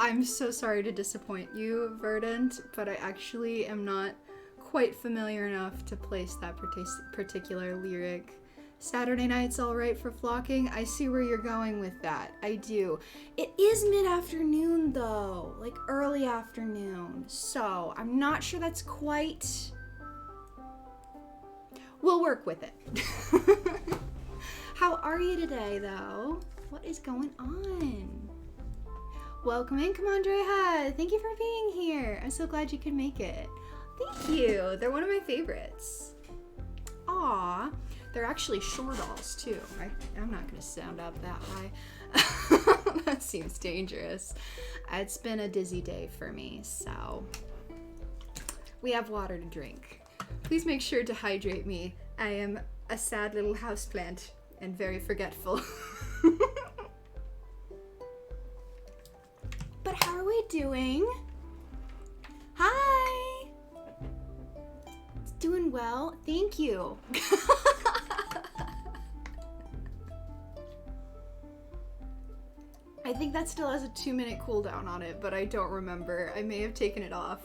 I'm so sorry to disappoint you, Verdant, but I actually am not quite familiar enough to place that particular lyric. Saturday night's all right for flocking. I see where you're going with that. I do. It is mid-afternoon, though. Like, early afternoon. So, I'm not sure that's quite... We'll work with it. How are you today, though? What is going on? Welcome in, Kamandreha. Thank you for being here. I'm so glad you could make it. Thank you. They're one of my favorites. Aw. They're actually shore dolls, too. I'm not going to sound up that high. That seems dangerous. It's been a dizzy day for me, so... We have water to drink. Please make sure to hydrate me. I am a sad little houseplant and very forgetful. But how are we doing? Hi! It's doing well. Thank you. I think that still has a 2-minute cooldown on it, but I don't remember. I may have taken it off.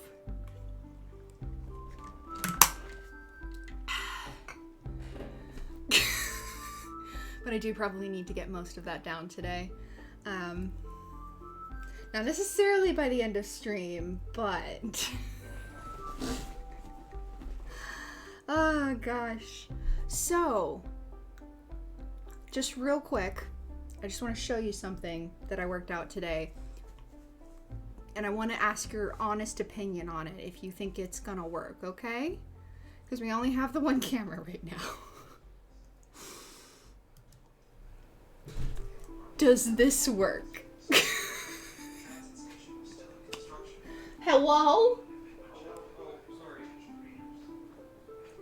But I do probably need to get most of that down today. Not necessarily by the end of stream, but... Oh, gosh. So, just real quick, I just want to show you something that I worked out today. And I want to ask your honest opinion on it, if you think it's gonna work, okay? Because we only have the one camera right now. Does this work? Hello?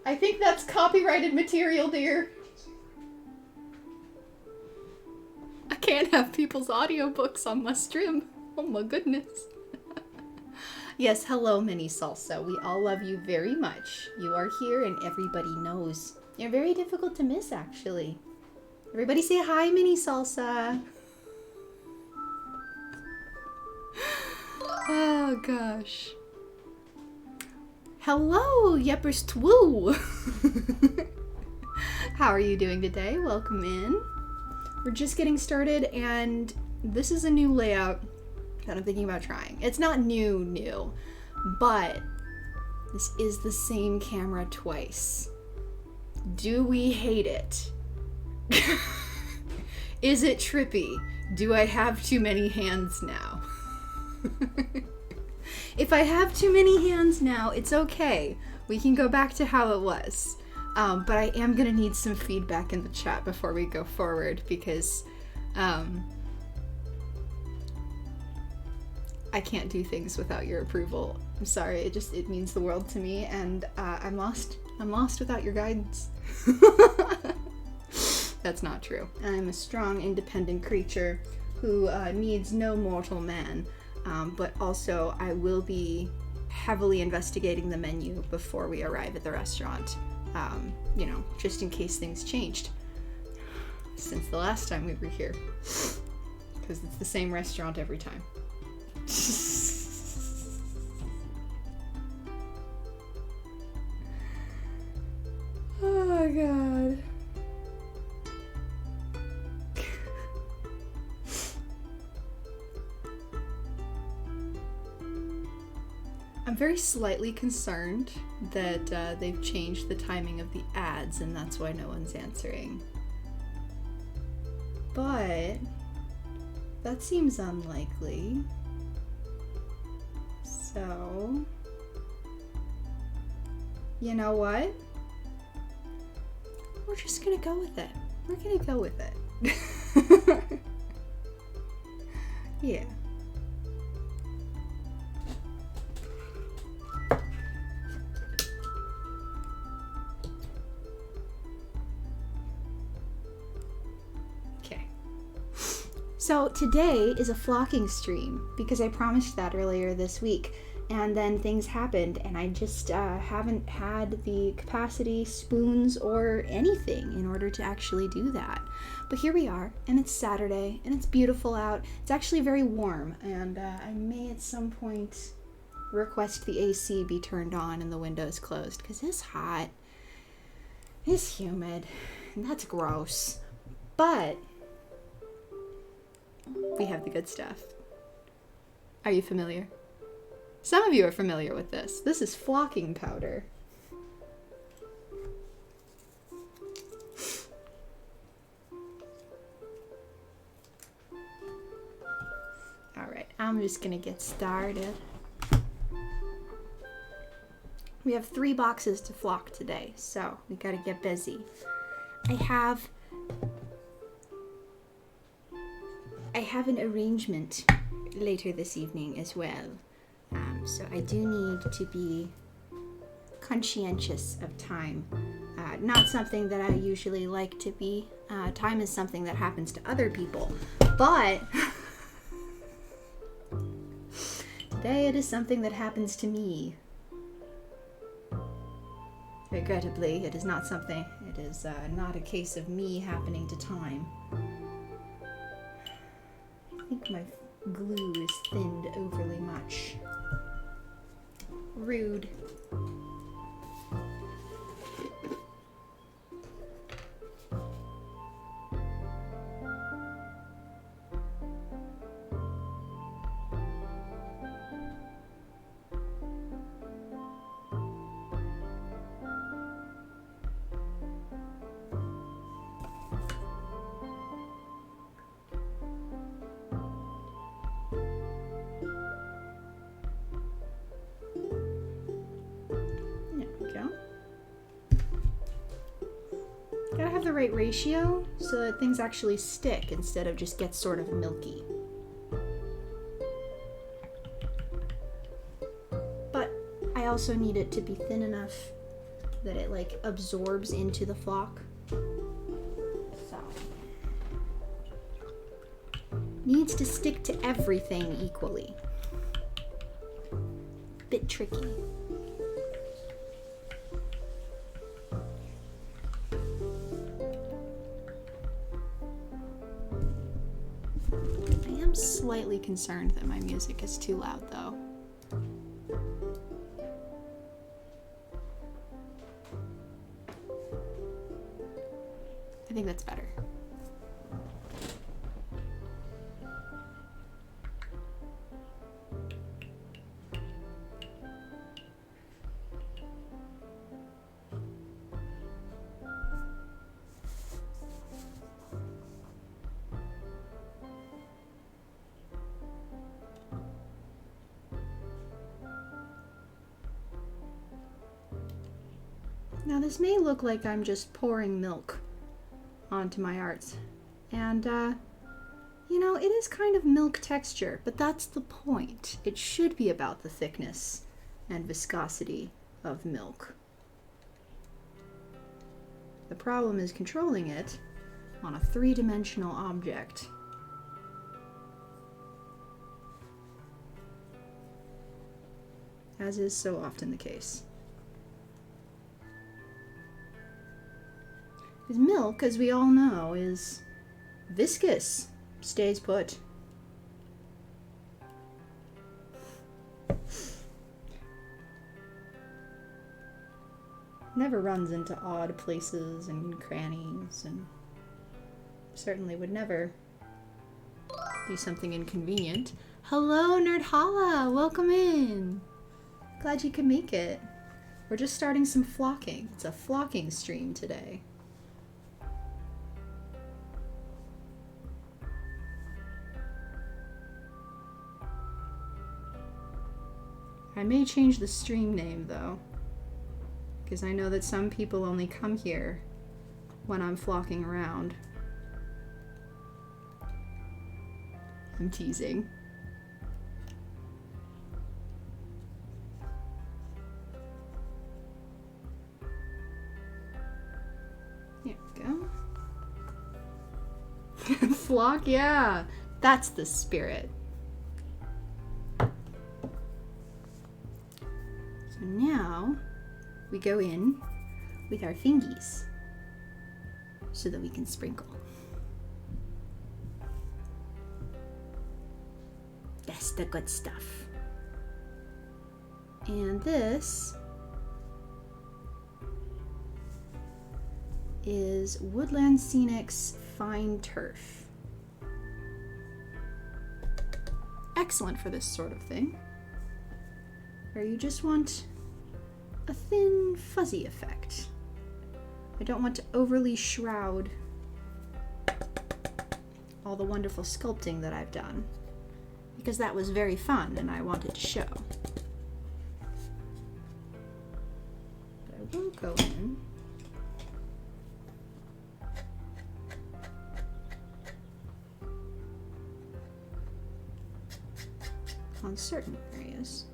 I think that's copyrighted material, dear. I can't have people's audiobooks on my stream. Oh my goodness. Yes, hello, Mini Salsa. We all love you very much. You are here and everybody knows. You're very difficult to miss, actually. Everybody say hi, Mini Salsa. Oh, gosh. Hello, Yeppers Twoo. How are you doing today? Welcome in. We're just getting started, and this is a new layout that I'm thinking about trying. It's not new, but this is the same camera twice. Do we hate it? Is it trippy? Do I have too many hands now? If I have too many hands now, it's okay. We can go back to how it was. But I am gonna need some feedback in the chat before we go forward, because I can't do things without your approval. I'm sorry, it means the world to me, and I'm lost without your guidance. That's not true. I'm a strong, independent creature who needs no mortal man. But also, I will be heavily investigating the menu before we arrive at the restaurant, you know, just in case things changed since the last time we were here, because it's the same restaurant every time. Oh, God. I'm very slightly concerned that they've changed the timing of the ads, and that's why no one's answering. But that seems unlikely. So, you know what? We're just gonna go with it. We're gonna go with it. Yeah. So today is a flocking stream because I promised that earlier this week, and then things happened, and I just haven't had the capacity, spoons, or anything in order to actually do that. But here we are, and it's Saturday, and it's beautiful out. It's actually very warm, and I may at some point request the AC be turned on and the windows closed, because it's hot, it's humid, and that's gross. But we have the good stuff. Are you familiar? Some of you are familiar with this. This is flocking powder. Alright, I'm just gonna get started. We have 3 boxes to flock today, so we gotta get busy. I have an arrangement later this evening as well. So I do need to be conscientious of time. Not something that I usually like to be. Time is something that happens to other people. But today it is something that happens to me. Regrettably, it is not something, it is not a case of me happening to time. I think my glue is thinned overly much. Rude. Gotta have the right ratio so that things actually stick instead of just get sort of milky. But I also need it to be thin enough that it like absorbs into the flock. So needs to stick to everything equally. Bit tricky. Slightly concerned that my music is too loud, though. I think that's better. Now this may look like I'm just pouring milk onto my arts, and you know, it is kind of milk texture, but that's the point. It should be about the thickness and viscosity of milk. The problem is controlling it on a 3-dimensional object. As is so often the case. Because milk, as we all know, is viscous, stays put. Never runs into odd places and crannies, and certainly would never do something inconvenient. Hello, Nerdhalla! Welcome in! Glad you could make it. We're just starting some flocking. It's a flocking stream today. I may change the stream name, though, because I know that some people only come here when I'm flocking around. I'm teasing. There we go. Flock, yeah. That's the spirit. So now we go in with our fingies so that we can sprinkle. That's the good stuff. And this is Woodland Scenics Fine Turf. Excellent for this sort of thing, where you just want a thin, fuzzy effect. I don't want to overly shroud all the wonderful sculpting that I've done, because that was very fun and I wanted to show. But I will go in on certain areas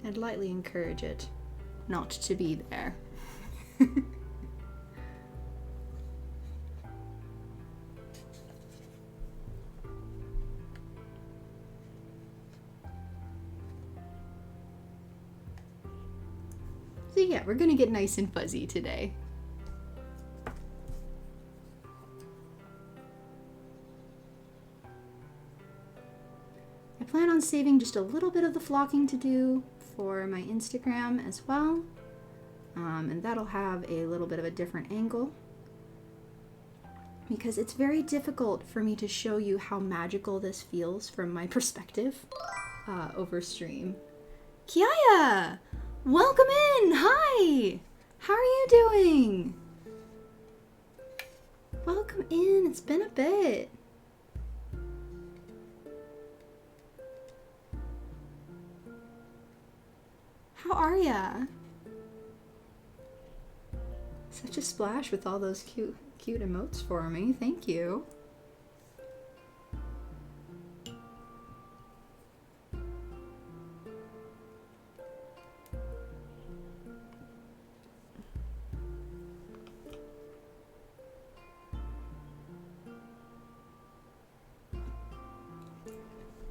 and lightly encourage it not to be there. So yeah, we're gonna get nice and fuzzy today. I plan on saving just a little bit of the flocking to do for my Instagram as well. And that'll have a little bit of a different angle, because it's very difficult for me to show you how magical this feels from my perspective over stream. Kiaya! Welcome in! Hi! How are you doing? Welcome in, it's been a bit. How are ya? Such a splash with all those cute emotes for me. Thank you.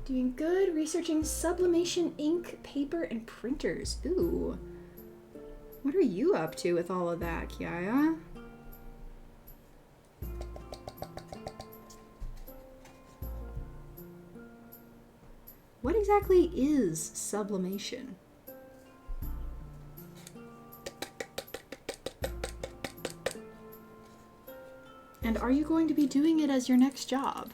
Doing good. Researching sublimation ink, paper, and printers. Ooh. What are you up to with all of that, Kiaya? What exactly is sublimation? And are you going to be doing it as your next job?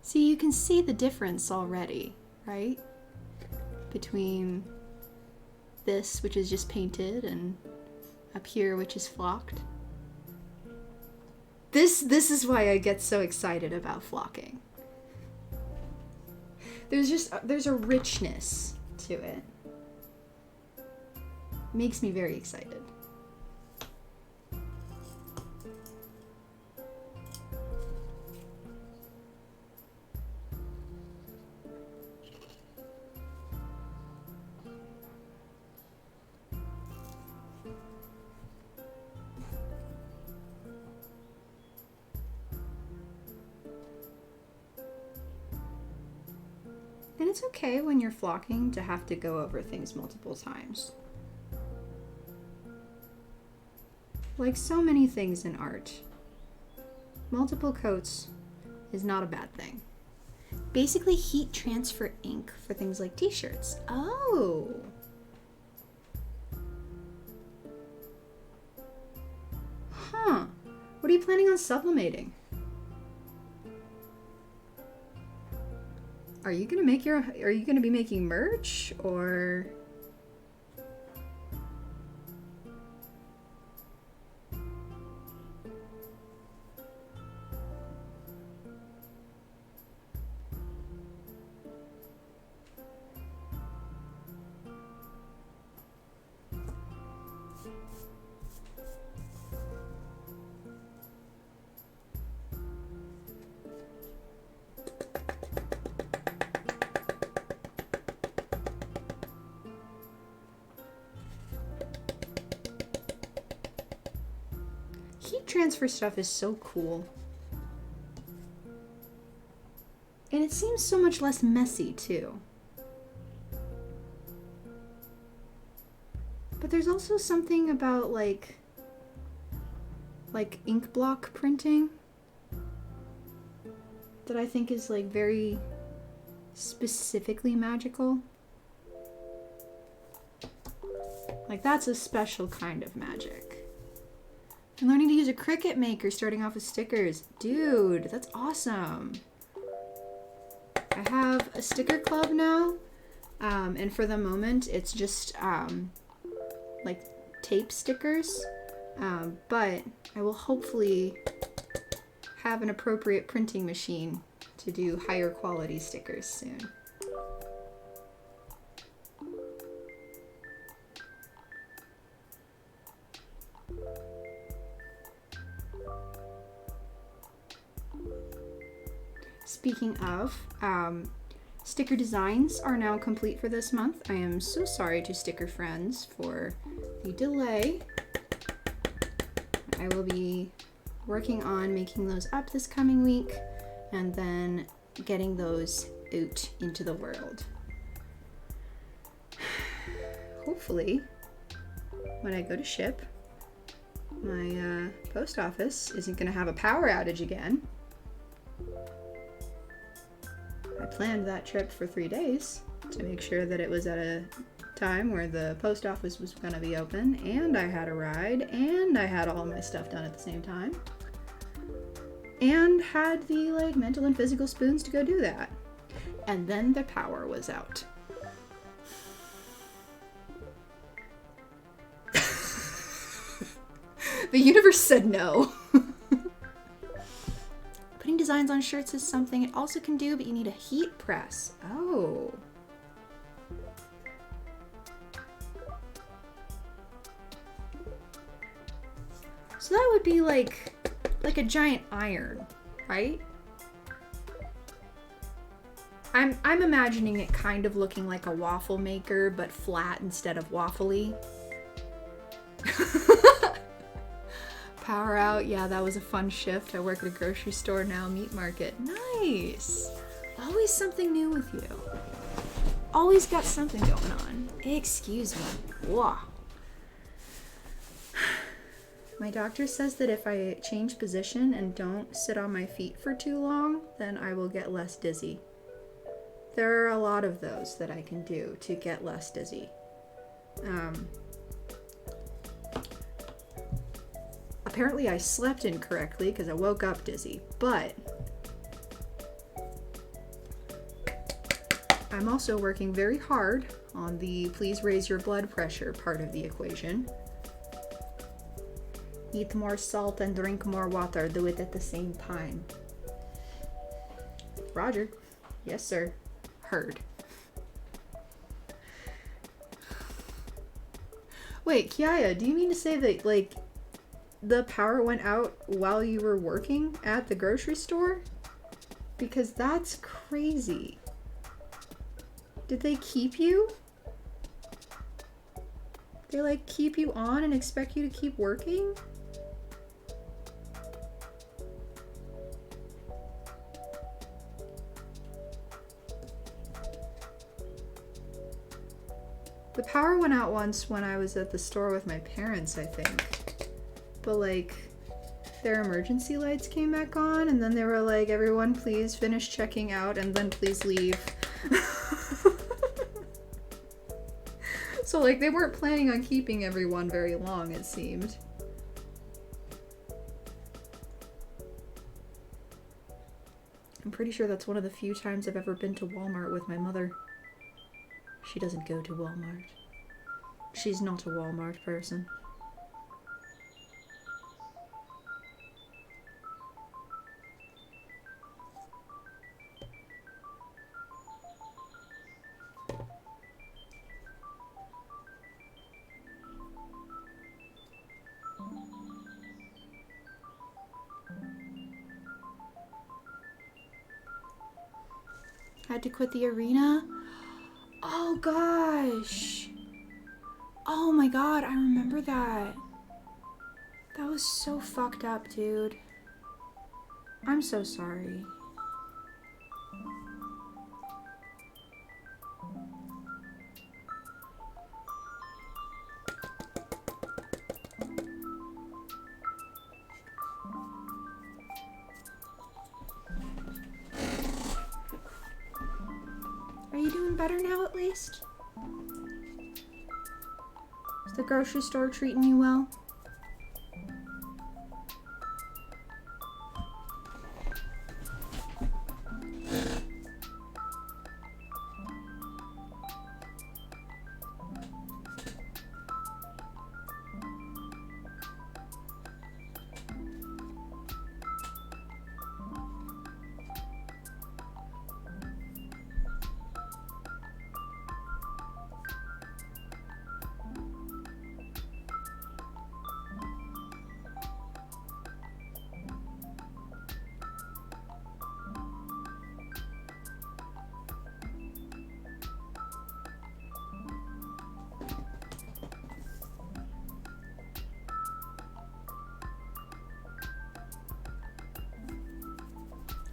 See, you can see the difference already, right? Between this, which is just painted, and up here, which is flocked. This is why I get so excited about flocking. There's a richness to it. Makes me very excited. And it's okay when you're flocking to have to go over things multiple times. Like so many things in art, multiple coats is not a bad thing. Basically heat transfer ink for things like t-shirts. Oh. Huh. What are you planning on sublimating? Are you gonna be making merch, or? Heat transfer stuff is so cool. it seems so much less messy too. But there's also something about like ink block printing that I think is like very specifically magical. Like that's a special kind of magic. I'm learning to use a Cricut maker starting off with stickers. Dude, that's awesome. I have a sticker club now, and for the moment it's just like tape stickers, but I will hopefully have an appropriate printing machine to do higher quality stickers soon. Speaking of, sticker designs are now complete for this month. I am so sorry to sticker friends for the delay. I will be working on making those up this coming week and then getting those out into the world. Hopefully, when I go to ship, my post office isn't going to have a power outage again. I planned that trip for 3 days to make sure that it was at a time where the post office was going to be open, and I had a ride, and I had all my stuff done at the same time, and had the like mental and physical spoons to go do that. And then the power was out. The universe said no. Putting designs on shirts is something it also can do, but you need a heat press. Oh. So that would be like a giant iron, right? I'm imagining it kind of looking like a waffle maker, but flat instead of waffly. Power out. Yeah, that was a fun shift. I work at a grocery store now, meat market. Nice. Always something new with you. Always got something going on. Excuse me. Whoa. My doctor says that if I change position and don't sit on my feet for too long, then I will get less dizzy. There are a lot of those that I can do to get less dizzy. Apparently I slept incorrectly because I woke up dizzy, but I'm also working very hard on the please raise your blood pressure part of the equation. Eat more salt and drink more water. Do it at the same time. Roger. Yes, sir. Heard. Wait, Kiaya, do you mean to say that, like, the power went out while you were working at the grocery store? Because that's crazy. Did they keep you? They, like, keep you on and expect you to keep working? The power went out once when I was at the store with my parents, I think. But like, their emergency lights came back on, and then they were like, everyone please finish checking out and then please leave. So like, they weren't planning on keeping everyone very long, it seemed. I'm pretty sure that's one of the few times I've ever been to Walmart with my mother. She doesn't go to Walmart. She's not a Walmart person. Had to quit the arena? Oh gosh. Oh my god, I remember that. That was so fucked up, dude. I'm so sorry. feeling better now at least? Is the grocery store treating you well?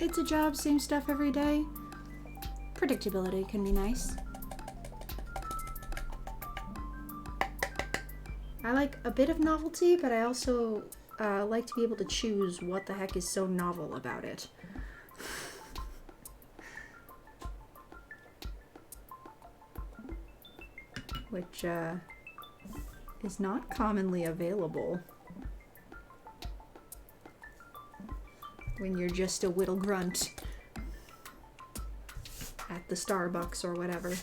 It's a job, same stuff every day. Predictability can be nice. I like a bit of novelty, but I also like to be able to choose what the heck is so novel about it. Which is not commonly available when you're just a whittle grunt at the Starbucks or whatever.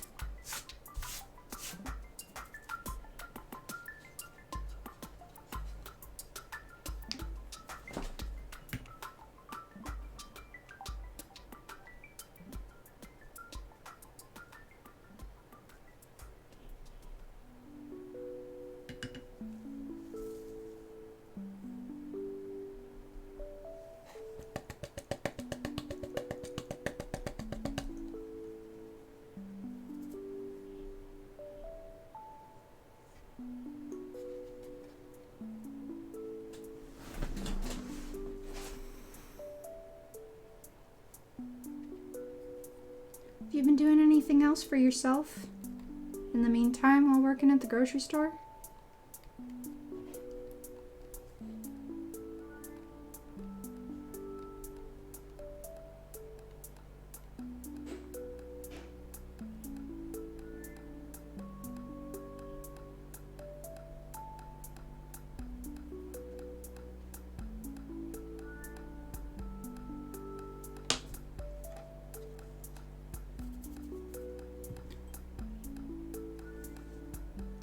Have you been doing anything else for yourself in the meantime while working at the grocery store?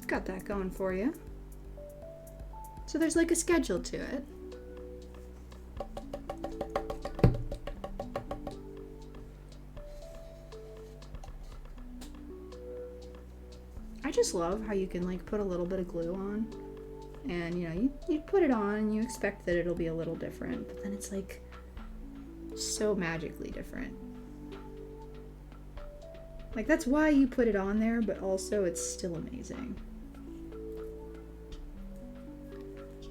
Got that going for you. So there's like a schedule to it. I just love how you can like put a little bit of glue on and you know, you put it on and you expect that it'll be a little different, but then it's like so magically different. Like that's why you put it on there, but also it's still amazing.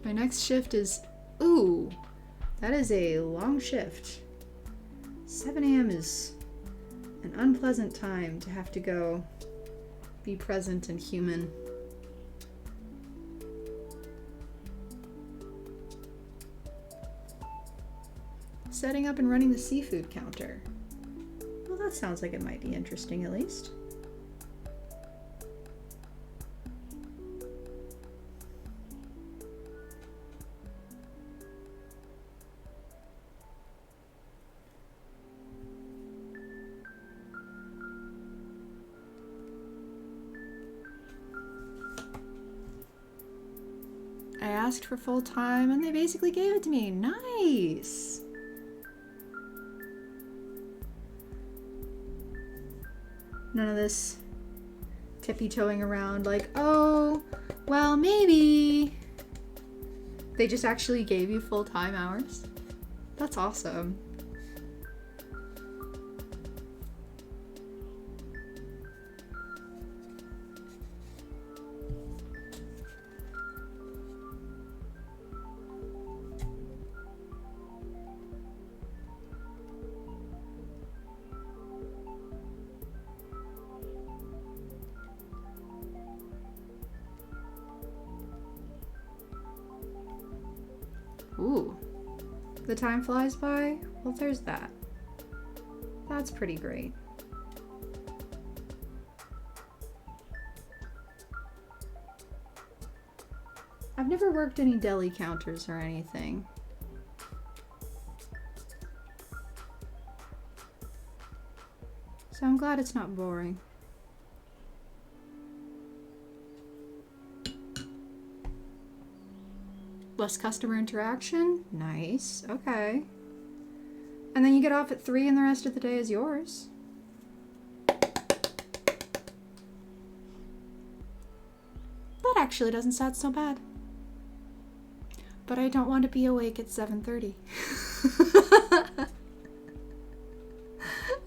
My next shift is, ooh, that is a long shift. 7 a.m. is an unpleasant time to have to go be present and human. Setting up and running the seafood counter. Well, that sounds like it might be interesting at least. I asked for full time and they basically gave it to me. Nice. None of this tippy-toeing around like, oh, well, maybe. They just actually gave you full-time hours? That's awesome. Ooh, the time flies by? Well, there's that. That's pretty great. I've never worked any deli counters or anything. So I'm glad it's not boring. Less customer interaction? Nice. Okay. And then you get off at 3 and the rest of the day is yours. That actually doesn't sound so bad. But I don't want to be awake at 7:30.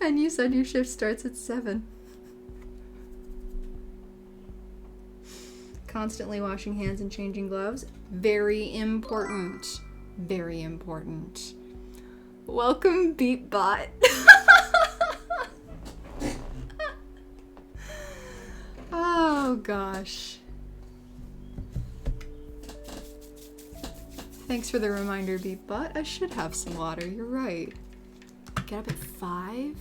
And you said your shift starts at 7. Constantly washing hands and changing gloves. Very important. Very important. Welcome, Beatbot. Oh, gosh. Thanks for the reminder, Beatbot. I should have some water. You're right. Get up at 5?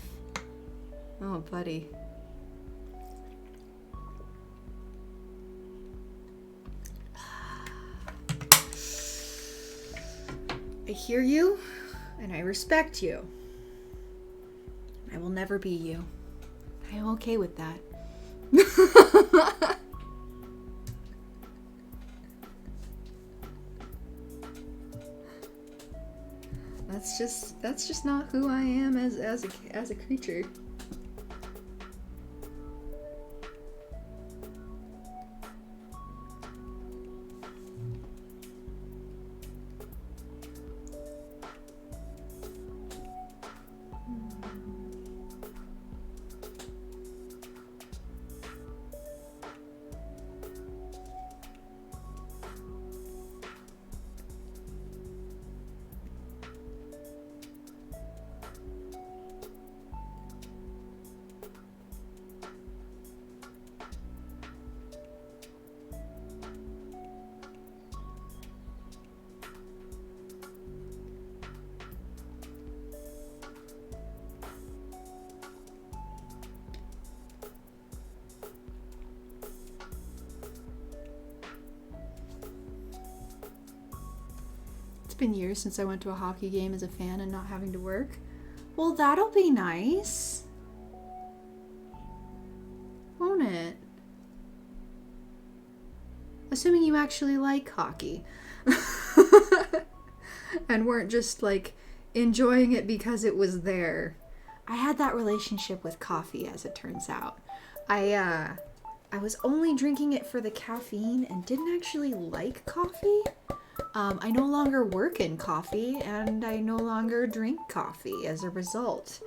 Oh, buddy. I hear you, and I respect you. I will never be you. I am okay with that. That's just not who I am as a creature. Been years since I went to a hockey game as a fan and not having to work. Well, that'll be nice. Won't it? Assuming you actually like hockey. And weren't just like enjoying it because it was there. I had that relationship with coffee, as it turns out. I was only drinking it for the caffeine and didn't actually like coffee. I no longer work in coffee, and I no longer drink coffee as a result.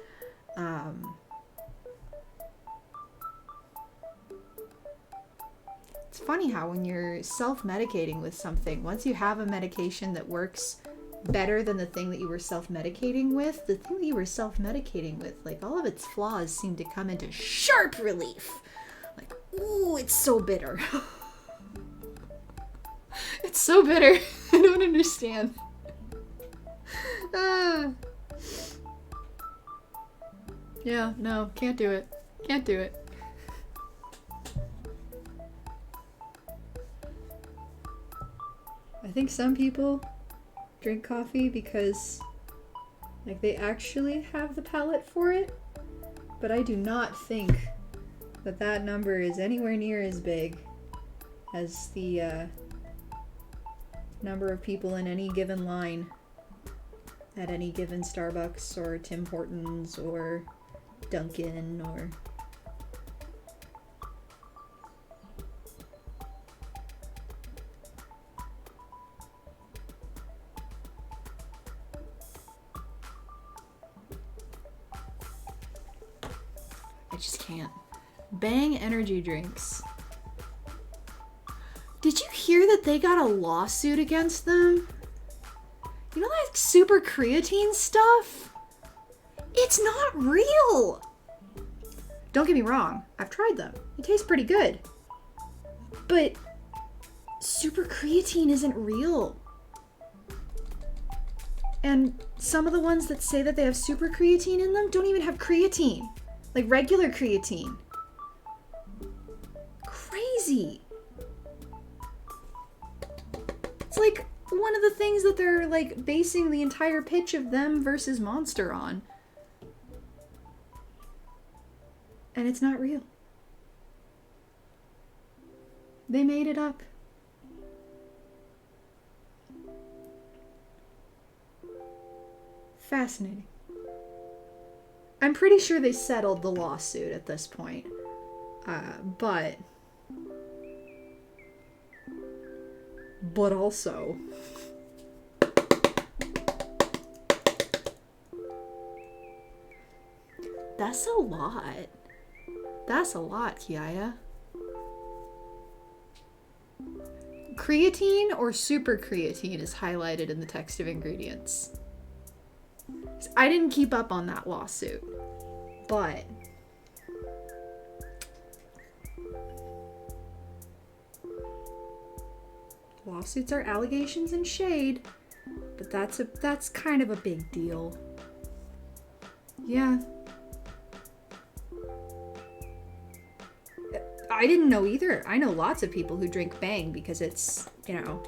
It's funny how when you're self-medicating with something, once you have a medication that works better than the thing that you were self-medicating with, the thing that you were self-medicating with, like, all of its flaws seem to come into sharp relief. Like, ooh, it's so bitter. It's so bitter. I don't understand. Yeah, no, can't do it. Can't do it. I think some people drink coffee because, like, they actually have the palate for it, but I do not think that that number is anywhere near as big as the number of people in any given line at any given Starbucks or Tim Hortons or Dunkin' or... I just can't. Bang energy drinks. Did you hear that they got a lawsuit against them? You know that super creatine stuff? It's not real! Don't get me wrong, I've tried them. It tastes pretty good. But super creatine isn't real. And some of the ones that say that they have super creatine in them don't even have creatine. Like regular creatine. Crazy. like one of the things that they're like basing the entire pitch of them versus Monster on. And it's not real. They made it up. Fascinating. I'm pretty sure they settled the lawsuit at this point. But also... That's a lot. That's a lot, Kiaya. Creatine or super creatine is highlighted in the text of ingredients. I didn't keep up on that lawsuit, but lawsuits are allegations and shade, but that's kind of a big deal. Yeah. I didn't know either. I know lots of people who drink Bang because it's, you know,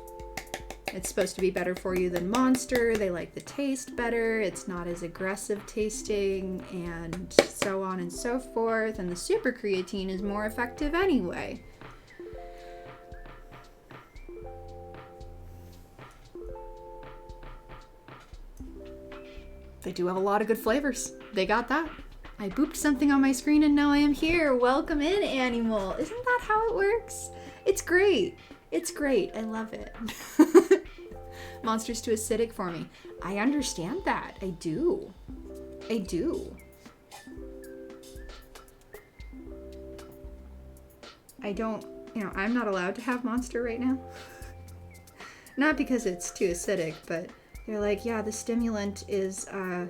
it's supposed to be better for you than Monster. They like the taste better. It's not as aggressive tasting, and so on and so forth. And the super creatine is more effective anyway. They do have a lot of good flavors. They got that. I booped something on my screen and now I am here. Welcome in, Animal. Isn't that how it works? It's great. It's great. I love it. Monster's too acidic for me. I understand that. I do. I do. I don't, you know, I'm not allowed to have Monster right now. Not because it's too acidic, but they're like, yeah, the stimulant is, going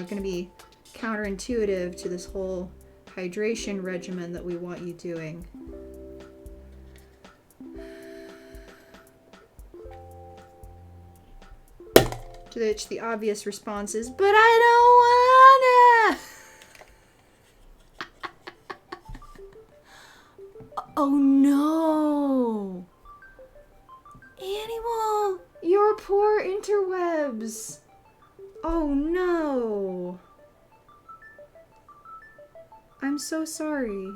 to be counterintuitive to this whole hydration regimen that we want you doing. To which the obvious response is, but I don't wanna! Oh no! Animal! Your poor interwebs! Oh no! I'm so sorry.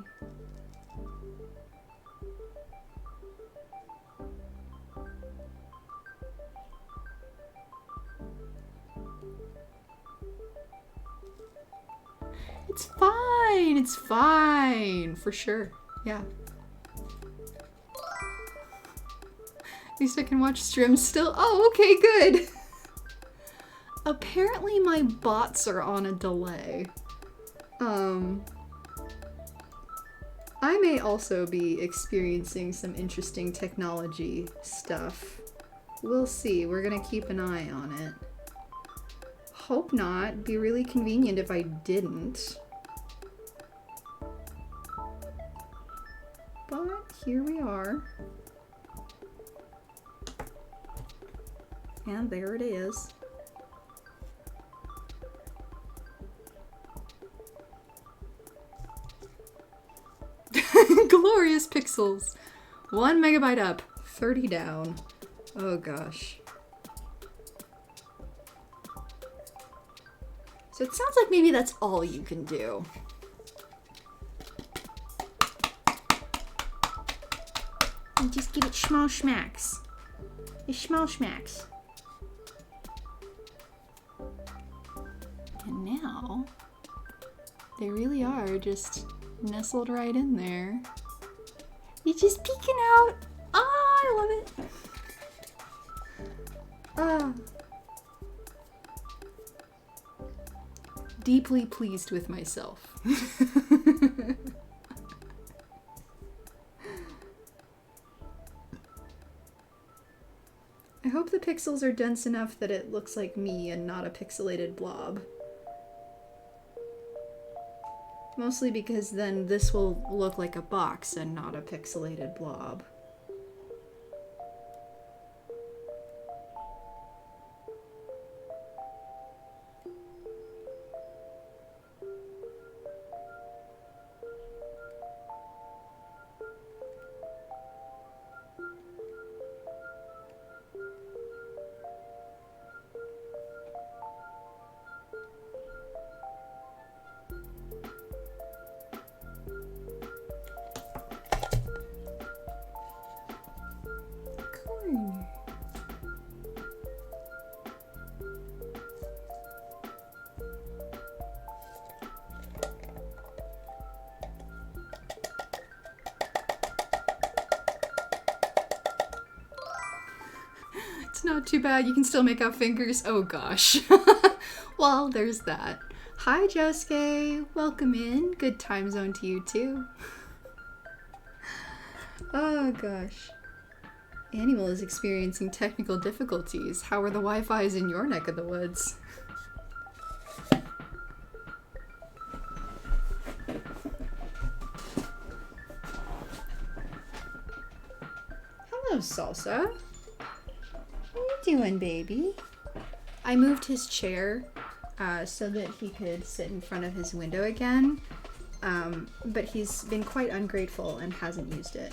It's fine. It's fine. For sure. Yeah. At least I can watch streams still. Oh, okay, good. Apparently my bots are on a delay. I may also be experiencing some interesting technology stuff. We'll see. We're gonna keep an eye on it. Hope not. Be really convenient if I didn't. But here we are. And there it is. Glorious pixels. 1 megabyte up, 30 down. Oh gosh. So it sounds like maybe that's all you can do. And just give it small schmacks. It's small schmacks. And now, they really are just nestled right in there. You're just peeking out. Ah, I love it. Ah. Deeply pleased with myself. I hope the pixels are dense enough that it looks like me and not a pixelated blob. Mostly because then this will look like a box and not a pixelated blob. It's not too bad. You can still make out fingers. Oh gosh. Well, there's that. Hi, Josuke. Welcome in. Good time zone to you too. Oh gosh. Animal is experiencing technical difficulties. How are the Wi-Fi's in your neck of the woods? Hello, Salsa. What are you doing, baby? I moved his chair so that he could sit in front of his window again, but he's been quite ungrateful and hasn't used it.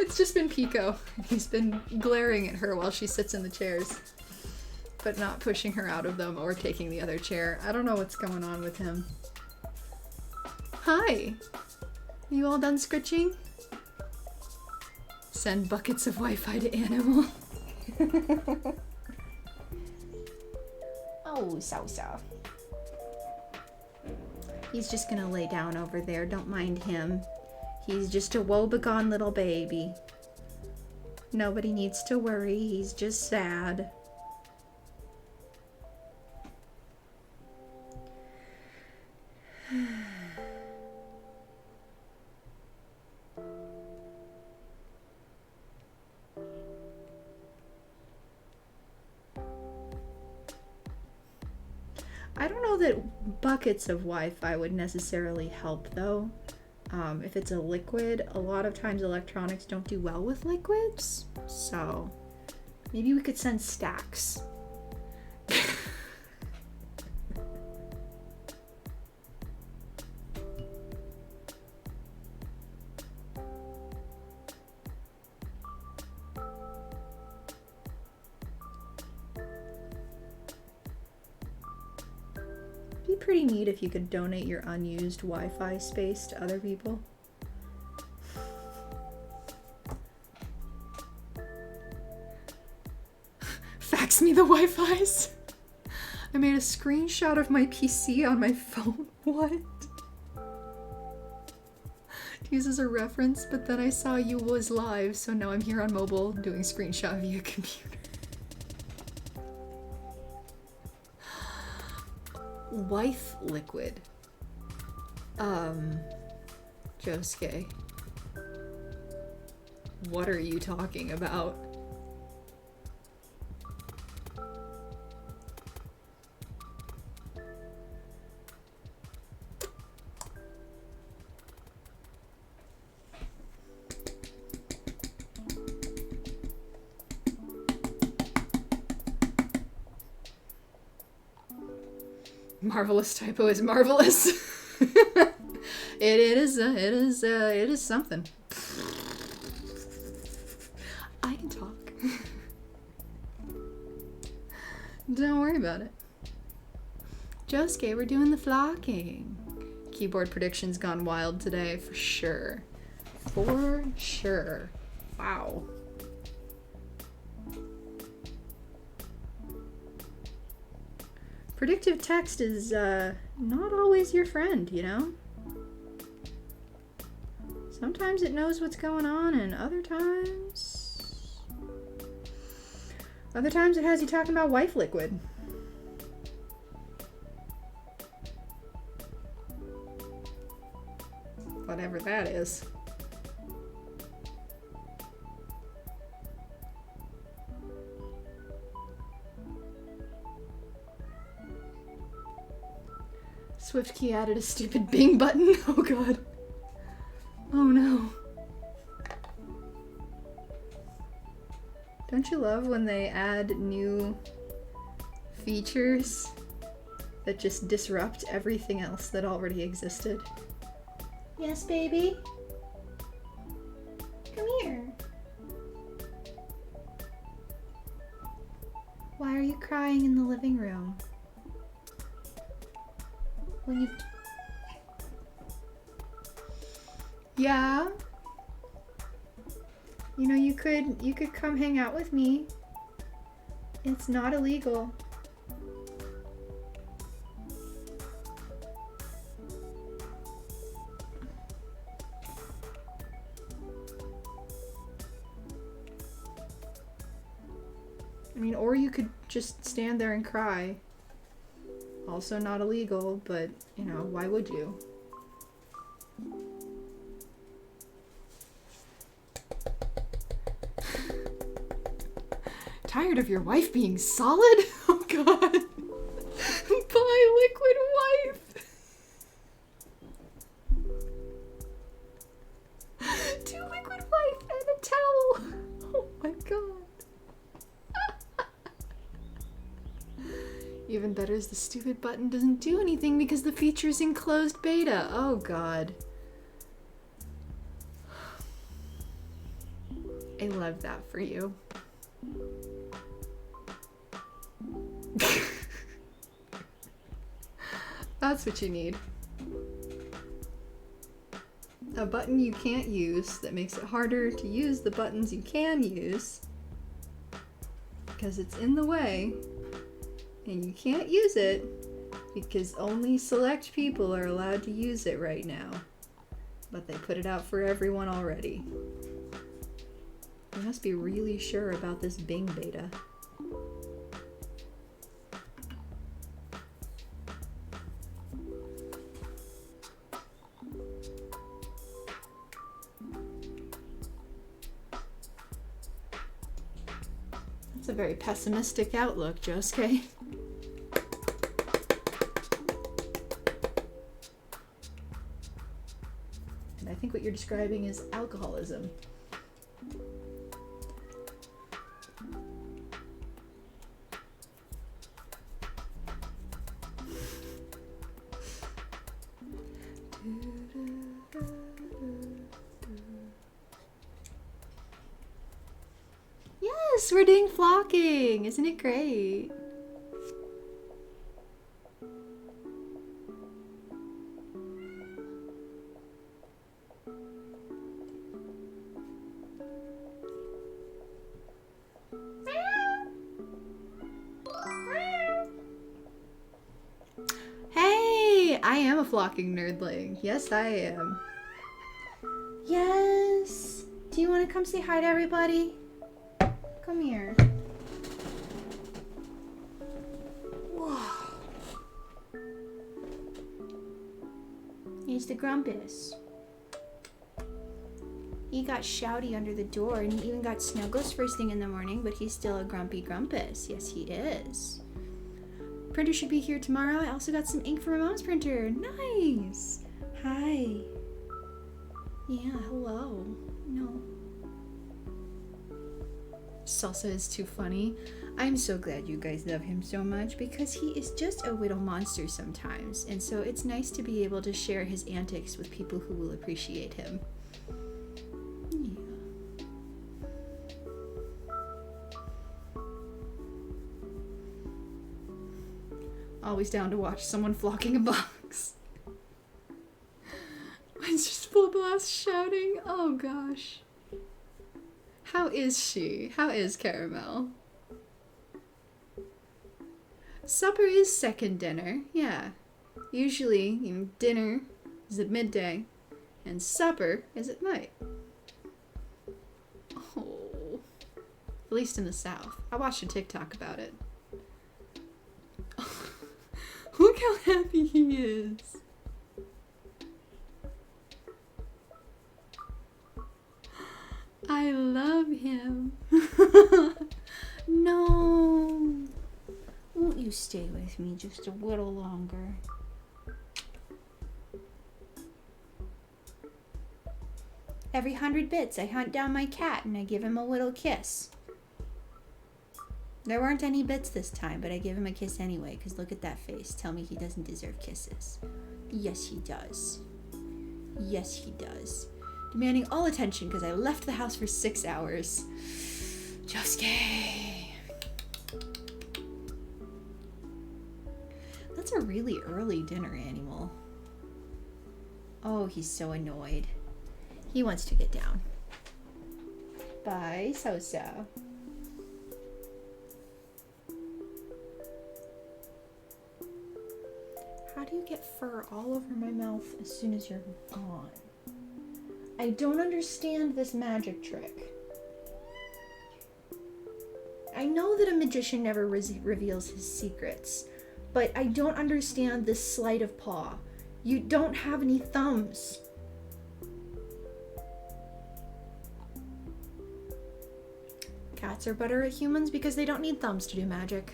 It's just been Pico. He's been glaring at her while she sits in the chairs, but not pushing her out of them or taking the other chair. I don't know what's going on with him. Hi! You all done scritching? Send buckets of Wi-Fi to Animal. Oh, Salsa. He's just gonna lay down over there. Don't mind him. He's just a woebegone little baby. Nobody needs to worry. He's just sad. I don't know that buckets of Wi-Fi would necessarily help though. If it's a liquid, a lot of times electronics don't do well with liquids, so maybe we could send stacks. Be pretty neat if you could donate your unused Wi-Fi space to other people. Fax me the Wi-Fi's. I made a screenshot of my PC on my phone. What? To use as a reference, but then I saw you was live, so now I'm here on mobile doing screenshot via computer. Wife liquid. Josuke. What are you talking about? Marvelous typo is marvelous. It is something. I can talk. Don't worry about it. Josuke, we're doing the flocking. Keyboard predictions gone wild today, for sure. For sure. Wow. Predictive text is not always your friend, you know? Sometimes it knows what's going on, and other times it has you talking about wife liquid. Whatever that is. SwiftKey added a stupid Bing button. Oh god. Oh no. Don't you love when they add new features that just disrupt everything else that already existed? Yes, baby? Come here. Why are you crying in the living room? When you... Yeah? You know, you could come hang out with me. It's not illegal. I mean, or you could just stand there and cry. Also not illegal, but, you know, why would you? Tired of your wife being solid? Oh god. Buy liquid wife. Do liquid wife and a towel. Oh my god. Even better is the stupid button doesn't do anything because the feature's in closed beta. Oh god. I love that for you. That's what you need. A button you can't use that makes it harder to use the buttons you can use because it's in the way and you can't use it because only select people are allowed to use it right now. But they put it out for everyone already. You must be really sure about this Bing beta. That's a very pessimistic outlook, Josuke. And I think what you're describing is alcoholism. Yes, we're doing flocking. Isn't it great? Hey, I am a flocking nerdling. Yes, I am. Yes. Do you want to come say hi to everybody? Come here. Whoa. He's the Grumpus. He got shouty under the door and he even got Snuggles first thing in the morning, but he's still a grumpy Grumpus. Yes, he is. Printer should be here tomorrow. I also got some ink for my mom's printer. Nice. Hi. Yeah, hello. No. Salsa is too funny. I'm so glad you guys love him so much because he is just a little monster sometimes, and so it's nice to be able to share his antics with people who will appreciate him. Yeah. Always down to watch someone flocking a box. Mine's just full blast shouting. Oh gosh. How is she? How is Caramel? Supper is second dinner, yeah. Usually, dinner is at midday, and supper is at night. Oh. At least in the South. I watched a TikTok about it. Look how happy he is. I love him. No. Won't you stay with me just a little longer? Every 100 bits, I hunt down my cat and I give him a little kiss. There weren't any bits this time, but I give him a kiss anyway, because look at that face. Tell me he doesn't deserve kisses. Yes, he does. Yes, he does. Demanding all attention because I left the house for 6 hours. Josuke. That's a really early dinner animal. Oh, he's so annoyed. He wants to get down. Bye, Sosa. How do you get fur all over my mouth as soon as you're gone? I don't understand this magic trick. I I know that a magician never reveals his secrets, but I don't understand this sleight of paw. You don't have any thumbs. Cats are better at humans because they don't need thumbs to do magic.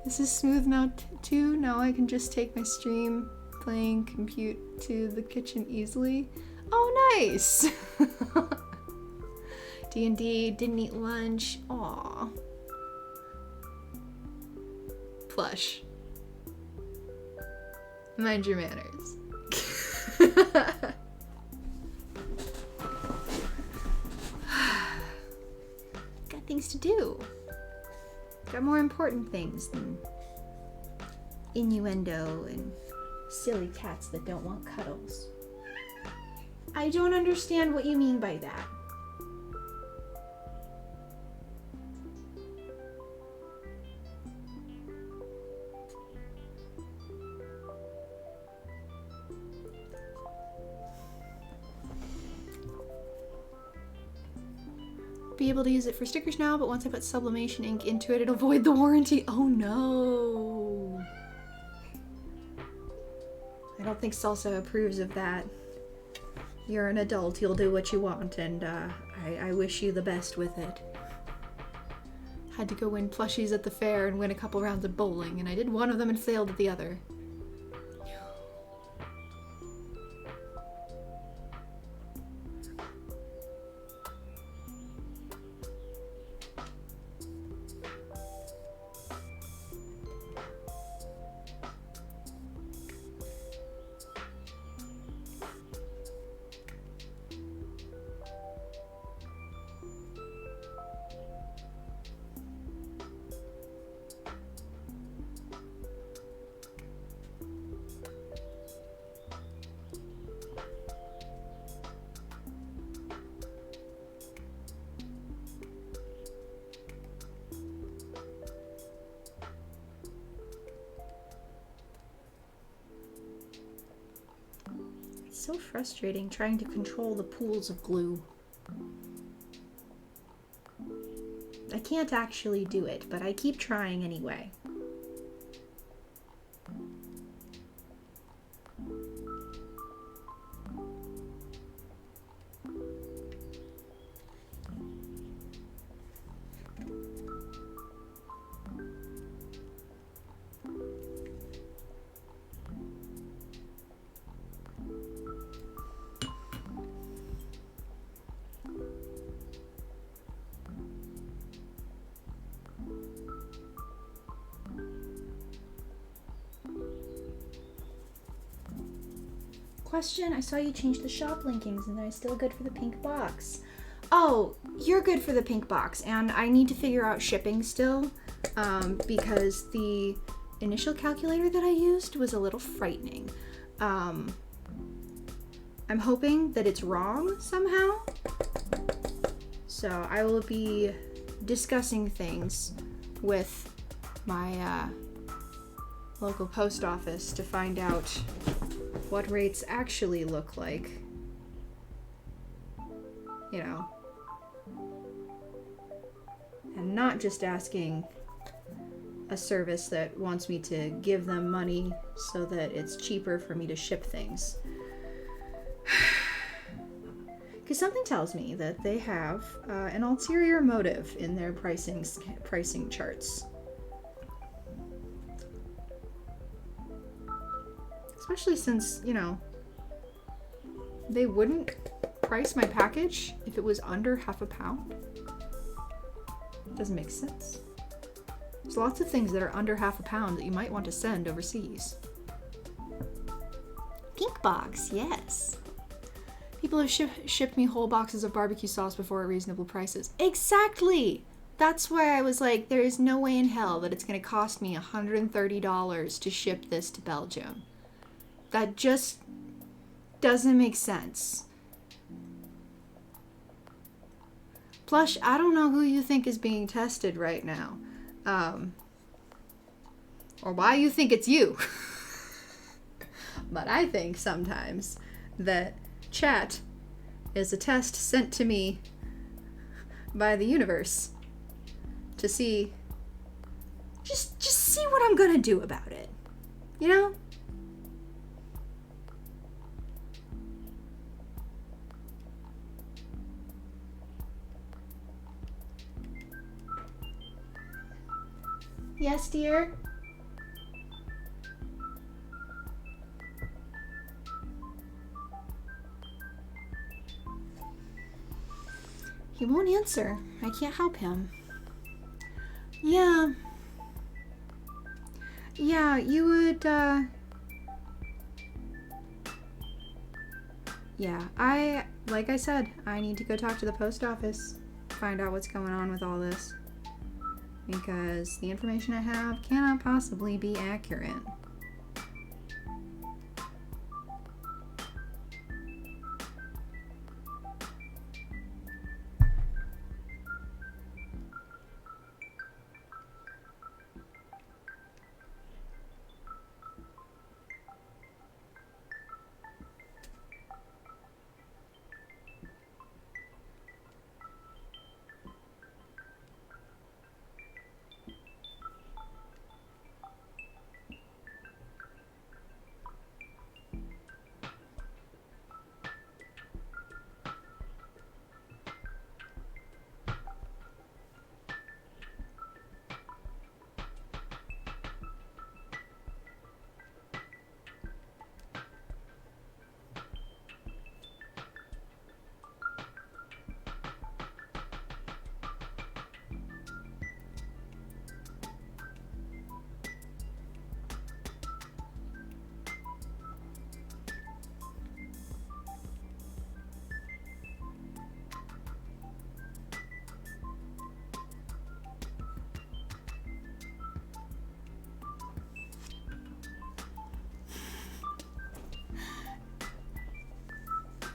This is smooth now too. Now I can just take my stream playing compute to the kitchen easily. Oh, nice. D&D, didn't eat lunch. Aw. Plush. Mind your manners. Got things to do. Got more important things than innuendo and silly cats that don't want cuddles. I don't understand what you mean by that. Be able to use it for stickers now, but once I put sublimation ink into it, it'll void the warranty. Oh no. I don't think Salsa approves of that. You're an adult, you'll do what you want, and I wish you the best with it. Had to go win plushies at the fair and win a couple rounds of bowling, and I did one of them and failed at the other. So frustrating trying to control the pools of glue. I can't actually do it, but I keep trying anyway. Question, I saw you change the shop linkings and I still good for the pink box. Oh, you're good for the pink box, and I need to figure out shipping still, because the initial calculator that I used was a little frightening. I'm hoping that it's wrong somehow. So I will be discussing things with my local post office to find out what rates actually look like. You know. And not just asking a service that wants me to give them money so that it's cheaper for me to ship things. Because something tells me that they have an ulterior motive in their pricing charts. Especially since, you know, they wouldn't price my package if it was under half a pound. Doesn't make sense. There's lots of things that are under half a pound that you might want to send overseas. Pink box, yes. People have shipped me whole boxes of barbecue sauce before at reasonable prices. Exactly! That's why I was like, there is no way in hell that it's going to cost me $130 to ship this to Belgium. That just doesn't make sense. Plush, I don't know who you think is being tested right now. Or why you think it's you. But I think sometimes that chat is a test sent to me by the universe to see, just see what I'm gonna do about it, you know? Yes, dear? He won't answer. I can't help him. Yeah. Yeah, you would, yeah, like I said, I need to go talk to the post office, find out what's going on with all this. Because the information I have cannot possibly be accurate.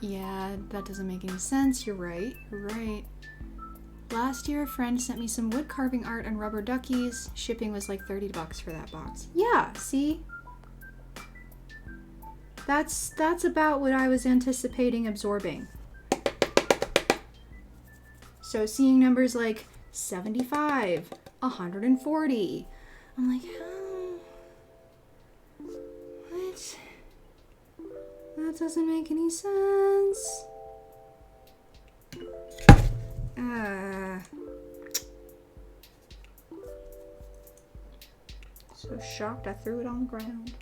Yeah, that doesn't make any sense. You're right. You're right. Last year, a friend sent me some wood carving art and rubber duckies. Shipping was like $30 for that box. Yeah, see? That's about what I was anticipating absorbing. So seeing numbers like 75, 140, I'm like, oh, what? That doesn't make any sense. So shocked I threw it on the ground.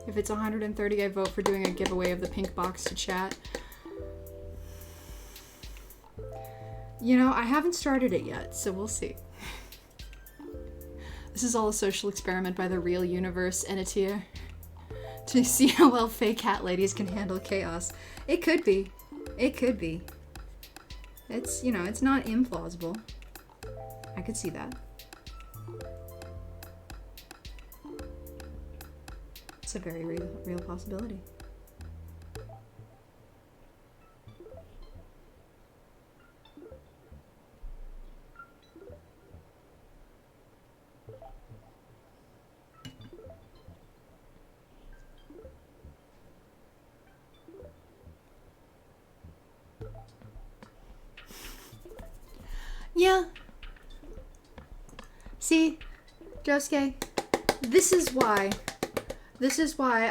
If it's 130, I vote for doing a giveaway of the pink box to chat. You know, I haven't started it yet, so we'll see. This is all a social experiment by the real universe, Enitir. To see how well fake cat ladies can handle chaos. It could be. It could be. It's, you know, it's not implausible. I could see that. It's a very real possibility. Yeah. See, Josuke, this is why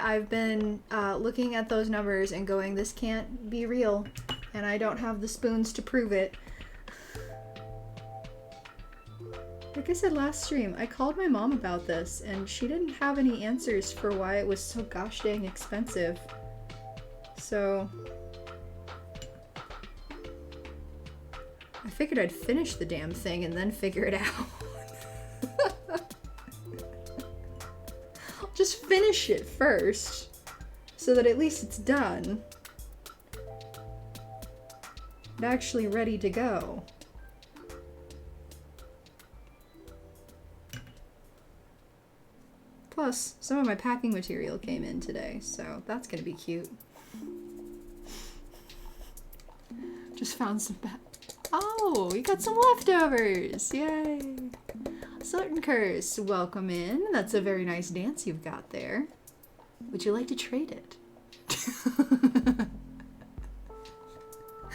I've been looking at those numbers and going, this can't be real, and I don't have the spoons to prove it. Like I said last stream, I called my mom about this, and she didn't have any answers for why it was so gosh dang expensive. So I figured I'd finish the damn thing and then figure it out. Just finish it first, so that at least it's done. And actually ready to go. Plus, some of my packing material came in today, so that's gonna be cute. Just found some Oh, we got some leftovers. Yay. Certain Curse, welcome in. That's a very nice dance you've got there. Would you like to trade it?